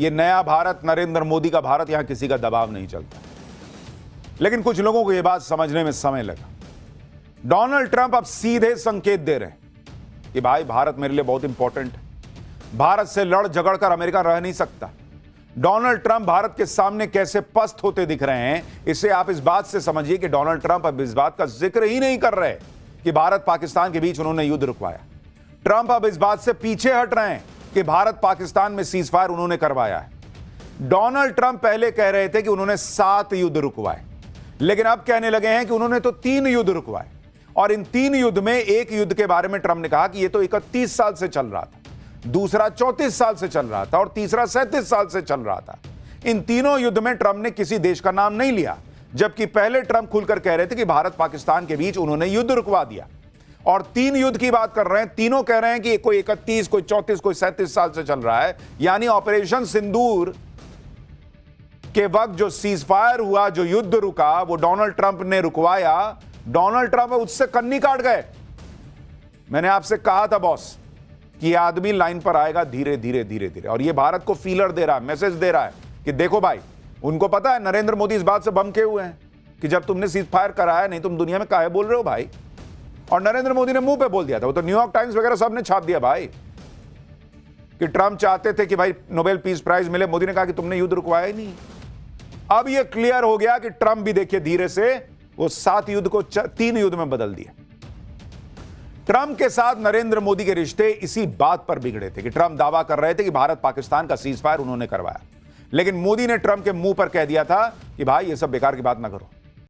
ये नया भारत, नरेंद्र मोदी का भारत, यहां किसी का दबाव नहीं चलता। लेकिन कुछ लोगों को यह बात समझने में समय लगा। डोनाल्ड ट्रंप अब सीधे संकेत दे रहे हैं कि भाई भारत मेरे लिए बहुत इंपॉर्टेंट है, भारत से लड़ झगड़ कर अमेरिका रह नहीं सकता। डोनाल्ड ट्रंप भारत के सामने कैसे पस्त होते दिख रहे हैं, इसे आप इस बात से समझिए कि डोनाल्ड ट्रंप अब इस बात का जिक्र ही नहीं कर रहे कि भारत पाकिस्तान के बीच उन्होंने युद्ध रुकवाया। ट्रंप अब इस बात से पीछे हट रहे हैं कि भारत पाकिस्तान में सीज फायर उन्होंने करवाया है। डोनाल्ड ट्रंप पहले कह रहे थे कि उन्होंने 7 युद्ध रुकवाए, लेकिन अब कहने लगे हैं कि उन्होंने तो 3 युद्ध रुकवाए। और इन 3 युद्ध में एक युद्ध के बारे में ट्रंप ने कहा कि यह तो 31 साल से चल रहा था, दूसरा 34 साल से चल रहा था और तीसरा 37 साल से चल रहा था। इन तीनों युद्ध में ट्रंप ने किसी देश का नाम नहीं लिया, जबकि पहले ट्रंप खुलकर कह रहे थे कि भारत पाकिस्तान के बीच उन्होंने युद्ध रुकवा दिया। और 3 युद्ध की बात कर रहे हैं, तीनों कह रहे हैं कि कोई 31, कोई 34, कोई 37 साल से चल रहा है। यानी ऑपरेशन सिंदूर के वक्त जो सीज फायर हुआ, जो युद्ध रुका, वो डोनाल्ड ट्रंप ने रुकवाया। डोनाल्ड ट्रंप उससे कन्नी काट गए। मैंने आपसे कहा था बॉस कि ये आदमी लाइन पर आएगा धीरे धीरे धीरे धीरे, और ये भारत को फीलर दे रहा है, मैसेज दे रहा है कि देखो भाई, उनको पता है नरेंद्र मोदी इस बात से बमके हुए हैं कि जब तुमने सीज फायर कराया, नहीं तुम दुनिया में काहे बोल रहे हो भाई। और नरेंद्र मोदी ने मुंह पे बोल दिया था, वो तो न्यूयॉर्क टाइम्स वगैरह सब ने छाप दिया भाई कि ट्रंप चाहते थे कि भाई नोबेल पीस प्राइज मिले। मोदी ने कहा कि तुमने युद्ध रुकवाया ही नहीं। अब यह क्लियर हो गया कि ट्रंप भी देखिए धीरे से वो 7 युद्ध को 3 युद्ध में बदल दिया। ट्रंप के साथ नरेंद्र मोदी के रिश्ते इसी बात पर बिगड़े थे कि ट्रंप दावा कर रहे थे कि भारत पाकिस्तान का सीज फायर उन्होंने करवाया, लेकिन मोदी ने ट्रंप के मुंह पर कह दिया था कि भाई ये सब बेकार की बात ना करो।